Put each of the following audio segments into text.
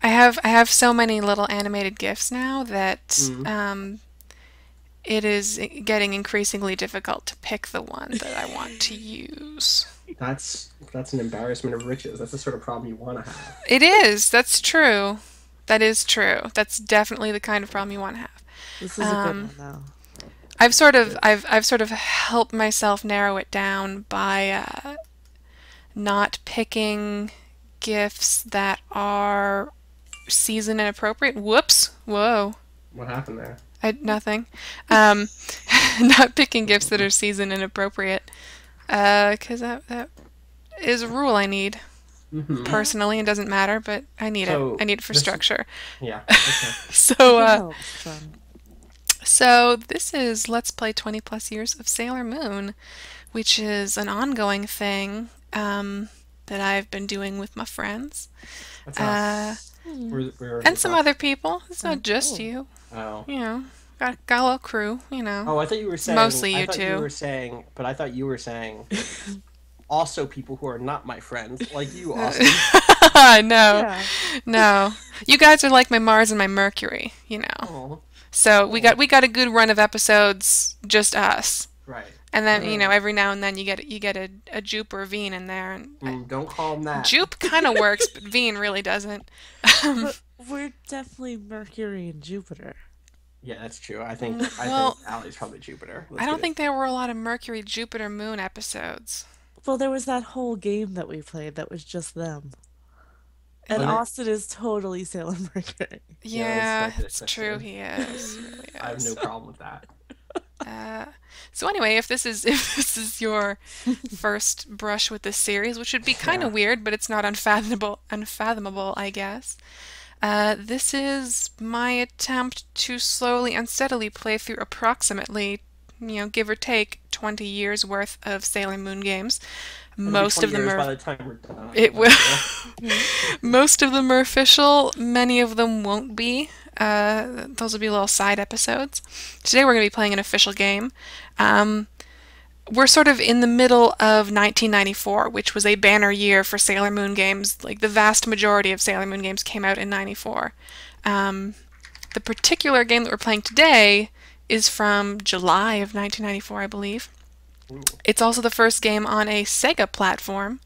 I have so many little animated GIFs now that Mm. it is getting increasingly difficult to pick the one that I want to use. That's an embarrassment of riches. That's the sort of problem you want to have. It is. That's true. That is true. That's definitely the kind of problem you want to have. This is a good Um, one, though. I've sort of helped myself narrow it down by not picking gifts that are season inappropriate. Whoops. Whoa. What happened there? Nothing. Um, not picking gifts that are season inappropriate. Because that is a rule I need Hmm. Yeah, personally. It doesn't matter, but I need it. I So need it for this, structure. yeah, okay. So, it uh, helps, John. so this is Let's Play 20 plus years of Sailor Moon, which is an ongoing thing that I've been doing with my friends That's uh, us. Hmm. We're and the some us. other people. It's not just Oh. you. Oh. You know, got a little crew. You know, Oh, I thought you were it's saying. mostly I you thought you two. were saying. But I thought you were saying also people who are not my friends, like you, Austin. No, Yeah. no. You guys are like my Mars and my Mercury. You know. Oh, So we got oh, we got a good run of episodes, just us. right. And then, Uh, every now and then you get a Jupe or a Veen in there, and don't call him that. Jupe kind of works, but Veen really doesn't. Um, But we're definitely Mercury and Jupiter. Yeah, that's true. I think well, Allie's probably Jupiter. I Let's get don't it. think there were a lot of Mercury, Jupiter, Moon episodes. Well, there was that whole game that we played that was just them. And And Uh, it, Austin is totally Sailor Mercury. yeah, yeah, that's it's true. true. He is. He really I have no is. problem with that. Uh, so anyway, if this is if this is your first brush with this series, which would be kind Yeah. of weird, but it's not unfathomable, I guess. This is my attempt to slowly and steadily play through approximately, give or take, 20 years worth of Sailor Moon games. It'll be Most 20 of them years are by the time we're done. it will. I'm sure. Most of them are official. Many of them won't be. Those will be little side episodes. Today we're going to be playing an official game. Um, we're sort of in the middle of 1994, which was a banner year for Sailor Moon games. Like the vast majority of Sailor Moon games came out in 94. Um, the particular game that we're playing today is from July of 1994, I believe. Ooh. It's also the first game on a Sega platform.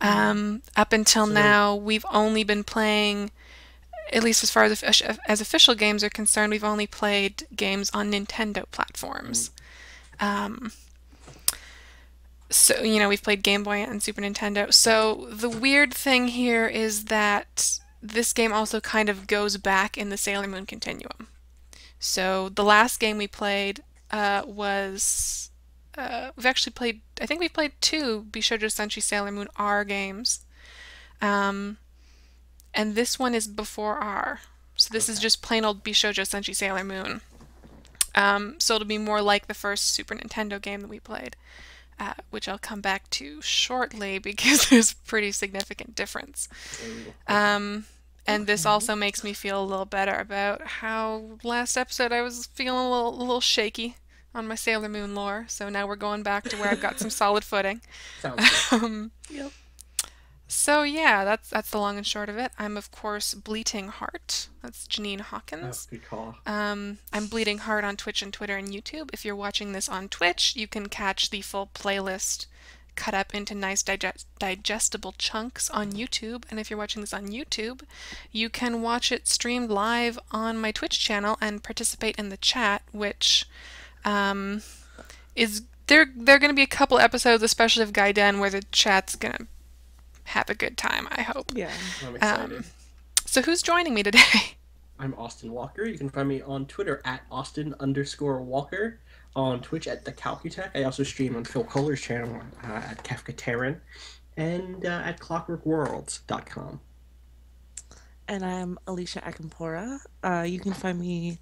Mm. Up until So, now, we've only been playing, at least as far as official games are concerned, we've only played games on Nintendo mm, platforms. Um, so, we've played Game Boy and Super Nintendo. So the weird thing here is that this game also kind of goes back in the Sailor Moon continuum. So the last game we played was we've actually played. I think we've played two Bishoujo Senshi Sailor Moon R games, um, and this one is before R. So this is okay. just plain old Bishoujo Senshi Sailor Moon. So it'll be more like the first Super Nintendo game that we played, which I'll come back to shortly because there's a pretty significant difference. Ooh, okay. Um, and this Okay. also makes me feel a little better about how last episode I was feeling a little shaky on my Sailor Moon lore. So now we're going back to where I've got some solid footing. Sounds good. Um, Yep. so yeah, that's the long and short of it. I'm of course Bleating Heart. That's Janine Oh, Hawkins. good call. I'm Bleeding Heart on Twitch and Twitter and YouTube. If you're watching this on Twitch, you can catch the full playlist cut up into nice digestible chunks on YouTube. And if you're watching this on YouTube, you can watch it streamed live on my Twitch channel and participate in the chat, which um, is there going to be a couple episodes, especially of Gaiden, where the chat's going to have a good time, I hope. Yeah. I'm Um, excited. so who's joining me today? I'm Austin Walker. You can find me on Twitter at Austin_Walker. On Twitch at the Calcutech. I also stream on Phil Kohler's channel at Kafka Terran and at ClockworkWorlds.com. And I'm Alicia Akampora. You can find me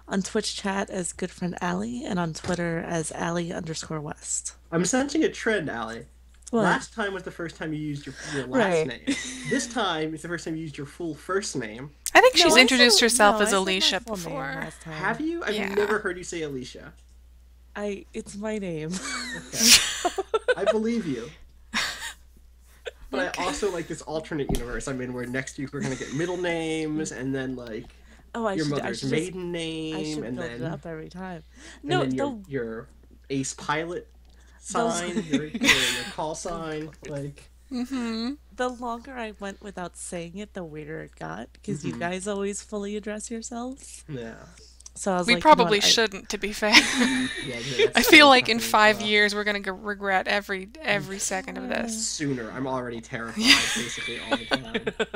on Twitch chat as good friend Allie and on Twitter as Allie_West. I'm sensing a trend, Allie. What? Last time was the first time you used your last Right. name. This time is the first time you used your full first name. I think No, she's introduced herself as I said my Alicia full name before. last Have time. you? I've Yeah. never heard you say Alicia. It's my name. Okay. I believe you. But Okay. I also like this alternate universe I'm in where next week we're gonna get middle names and then like Oh, I your should mother's just maiden I name should build it up every time. and No, then your ace pilot sign, your call sign, like Mm-hmm. the longer I went without saying it, the weirder it got because you mhm. guys always fully address yourselves. Yeah. So I was We like, you know what, probably shouldn't, to be fair. Yeah, I that's feel true. like in Probably 5 years we're gonna regret every second of this. sooner. I'm already terrified basically all the time.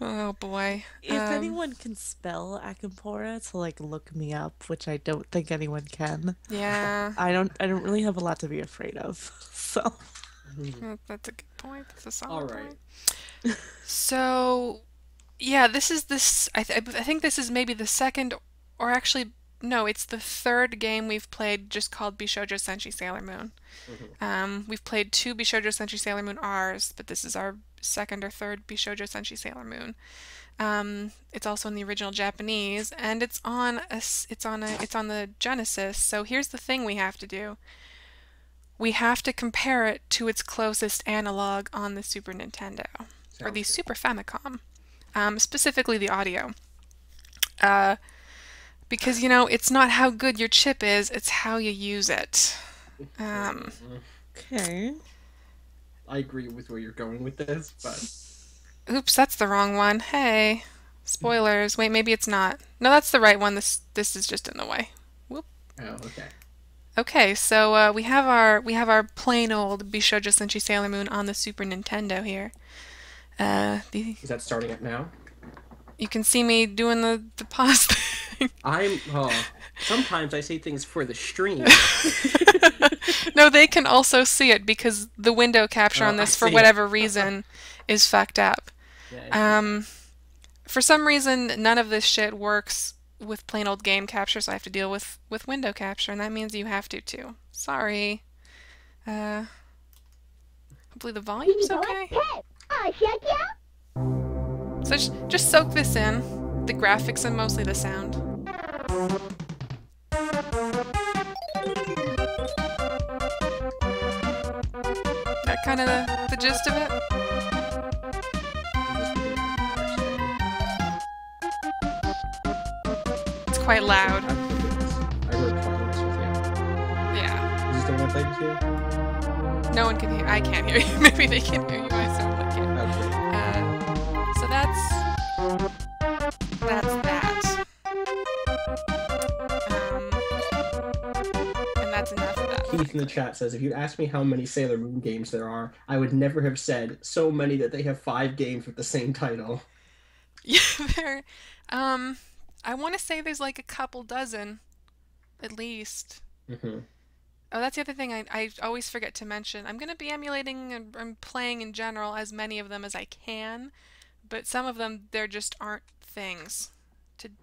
Oh boy. if anyone can spell Akampora to like look me up, which I don't think anyone can, Yeah, I don't really have a lot to be afraid of. So that's a good point. That's a All solid right. point. So, yeah, this. I think this is maybe the second, or actually, no, it's the third game we've played just called Bishoujo Senshi Sailor Moon. We've played two Bishoujo Senshi Sailor Moon R's, but this is our second or third Bishoujo Senshi Sailor Moon. It's also in the original Japanese, and it's on the Genesis. So here's the thing we have to do. We have to compare it to its closest analog on the Super Nintendo, or the Sounds good. Super Famicom, specifically the audio. Because, it's not how good your chip is, it's how you use it. okay. I agree with where you're going with this, but Oops, that's the wrong one. Hey, spoilers. Wait, maybe it's not. No, that's the right one. This is just in the way. Whoop. oh, okay. Okay, so we have our plain old Bishoujo Senshi Sailor Moon on the Super Nintendo here. Is that starting up now? You can see me doing the pause thing. Sometimes I say things for the stream. No, they can also see it because the window capture on I this, for see. whatever reason, is fucked up. Yeah, For some reason, none of this shit works with plain old game capture, so I have to deal with window capture, and that means you have to too. Sorry. Hopefully the volume's okay. So just soak this in. The graphics and mostly the sound. That kind of the gist of it. It's quite loud. I wrote Twilight with you. Yeah. Is this the one I played with you? No one can hear. I can't hear you. Maybe they can hear you. I certainly can. Okay. So that's that. And that's enough of that. Keith in the chat says, if you asked me how many Sailor Moon games there are, I would never have said so many that they have 5 games with the same title. Yeah, there. I want to say there's like a couple dozen, at least. Mm-hmm. Oh, that's the other thing I always forget to mention. I'm going to be emulating and playing in general as many of them as I can, but some of them, there just aren't things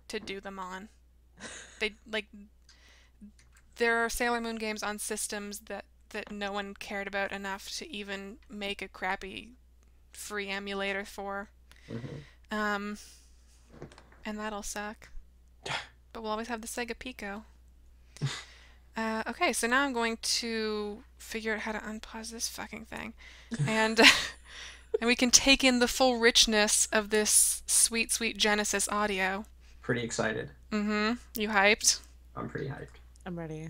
to do them on. There are Sailor Moon games on systems that no one cared about enough to even make a crappy free emulator for. Mm-hmm. And that'll suck. But we'll always have the Sega Pico. Okay, so now I'm going to figure out how to unpause this fucking thing. And and we can take in the full richness of this sweet, sweet Genesis audio. Pretty excited. Mm-hmm. You hyped? I'm pretty hyped. I'm ready.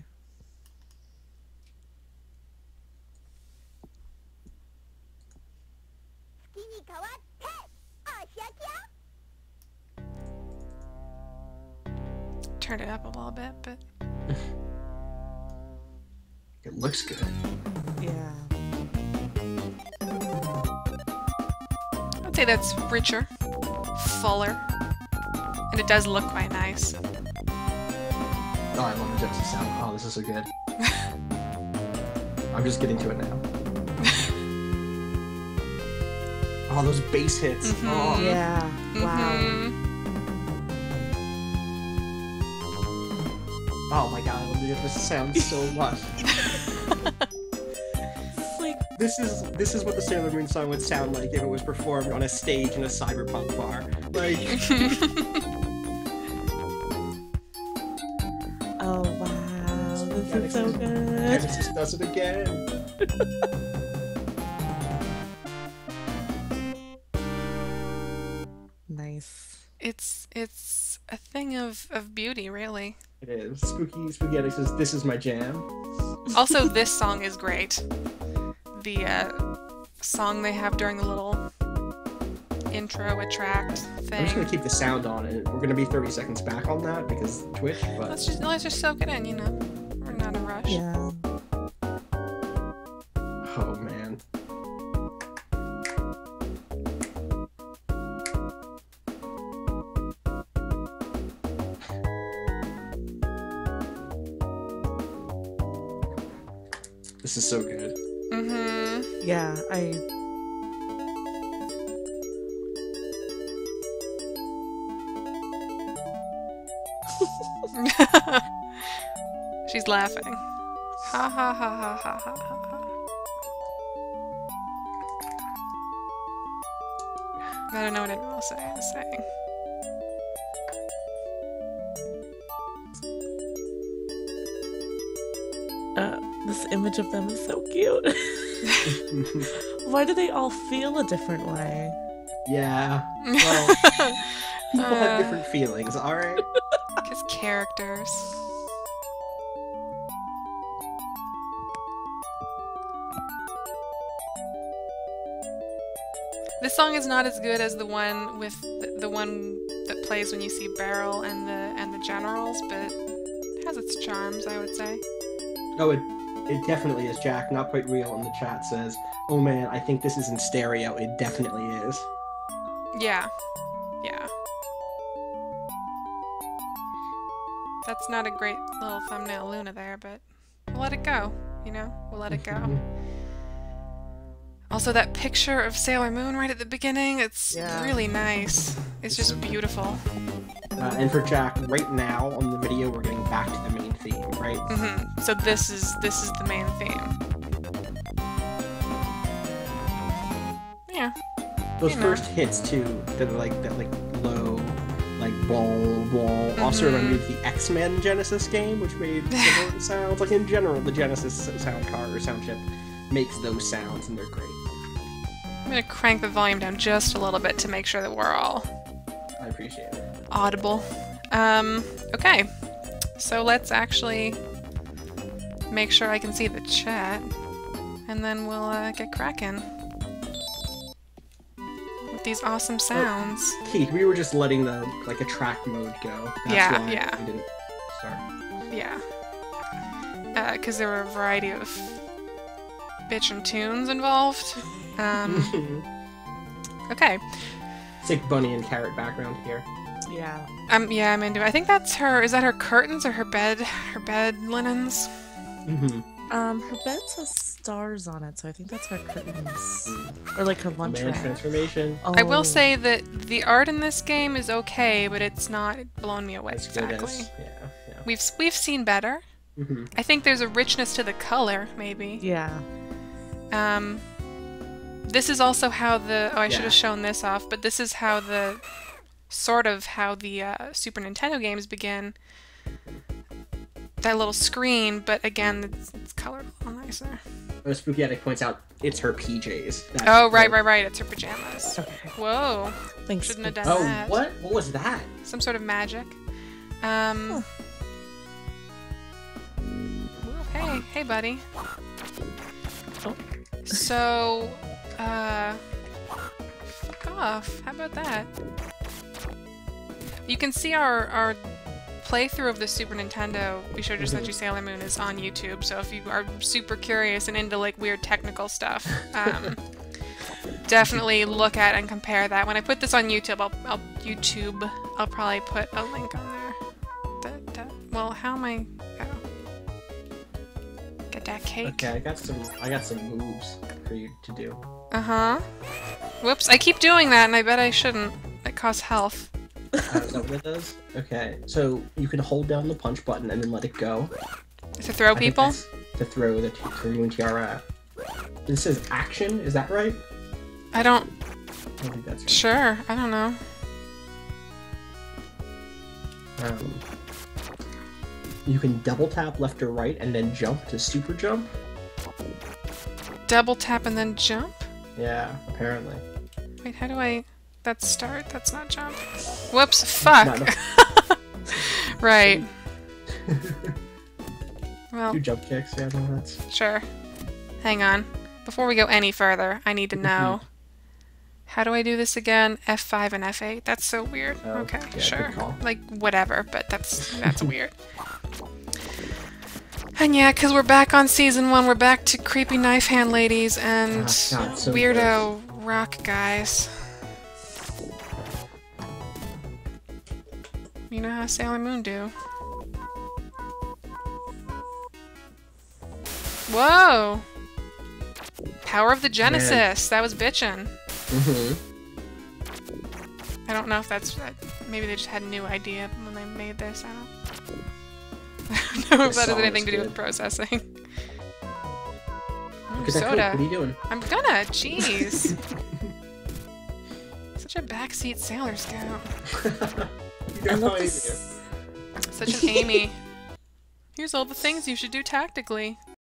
Turned it up a little bit, but It looks good. Yeah. I'd say that's richer, fuller, and it does look quite nice. Oh, I love the Genesis sound. Oh, this is so good. I'm just getting to it now. Oh, those bass hits. Mhm. Oh. Yeah. Wow. Mhm. Oh my god, I love the Genesis sound so much. It's like This is what the Sailor Moon song would sound like if it was performed on a stage in a cyberpunk bar. Like, oh wow, this is so good. Genesis does it again. Nice. It's a thing of beauty, really. It is. Spooky Attic says, "This is my jam." Also, this song is great. The song they have during the little intro attract thing. I'm just gonna keep the sound on, and we're gonna be 30 seconds back on that because Twitch. But Let's just soak it in, you know. We're not in a rush. Yeah. oh man, this is so good. Mm-hmm. Yeah, She's laughing. Ha ha ha ha ha ha ha. I don't know what anyone else is saying. this image of them is so cute. Why do they all feel a different way? Yeah. Well, people have different feelings. All right. His characters. This song is not as good as the one with the one that plays when you see Beryl and the generals, but it has its charms, I would say. Oh, it definitely is. Jack, not quite real in the chat says, "Oh man, I think this is in stereo." It definitely is. Yeah. Yeah. That's not a great little thumbnail Luna there, but we'll let it go, you know? We'll let it go. Also, that picture of Sailor Moon right at the beginning, it's really nice. It's just beautiful. And for Jack, right now on the video, we're getting back to the main theme, right? Mm-hmm. So this is the main theme. Yeah. Those first hits too, that low, like ball. Also reminded me of the X-Men Genesis game, which made similar sounds. Like in general, the Genesis sound card or sound chip makes those sounds, and they're great. I'm gonna crank the volume down just a little bit to make sure that we're all I appreciate it. audible. Okay. So let's actually make sure I can see the chat, and then we'll get cracking with these awesome sounds. Keith, we were just letting the attract mode go. That's why we didn't start. Yeah. Because there were a variety of bitchin' tunes involved. Okay. Sick bunny and carrot background here. Yeah. Yeah, I'm into it. I think that's her. Is that her curtains or her bed linens? Her bed says stars on it, so I think that's her curtains. Or like her lunch Man rack. transformation. Oh. I will say that the art in this game is okay, but it's not blowing me away As good exactly. as, yeah. We've seen better. I think there's a richness to the color, maybe. Yeah. This is also how I should have shown this off, but this is how the Super Nintendo games begin. That little screen, but again, it's colored a little nicer. Spooky Attic points out it's her PJs. Right. It's her pajamas. Okay. Whoa. Thanks. Shouldn't have done Oh, that. what? What was that? Some sort of magic. Hey, buddy. Oh. So, fuck off. How about that? You can see our playthrough of the Super Nintendo Bishoujo Senshi Sailor Moon is on YouTube, so if you are super curious and into like weird technical stuff, definitely look at and compare that. When I put this on YouTube, I'll probably put a link on there. Well, how am I? Oh. Get that cake. Okay, I got some moves for you to do. Whoops! I keep doing that, and I bet I shouldn't. It costs health. Is that what it does? Okay, so you can hold down the punch button and then let it go. To throw people? To throw the Moon Tiara at. This says action, is that right? I don't. I think that's right. Sure, I don't know. You can double tap left or right and then jump to super jump. Double tap and then jump? Yeah, apparently. Wait, how do I... That's start. That's not jump. Whoops. Fuck. Right. Well, 2 jump kicks, yeah, no, that's... sure. Hang on. Before we go any further, I need to know. How do I do this again? F5 and F8? That's so weird. Oh, Okay, yeah, sure. good call. Like, whatever, but that's weird. And yeah, because we're back on season 1, we're back to creepy knife hand ladies and God, so weirdo rock guys. You know how Sailor Moon do. Whoa! Power of the Genesis! That was bitchin'. I don't know if that's... maybe they just had a new idea when they made this. I don't know if that has anything to do with processing. Ooh, soda. What are you doing? I'm gonna! Jeez! Such a backseat Sailor Scout. I love this. Such an Amy. Here's all the things you should do tactically.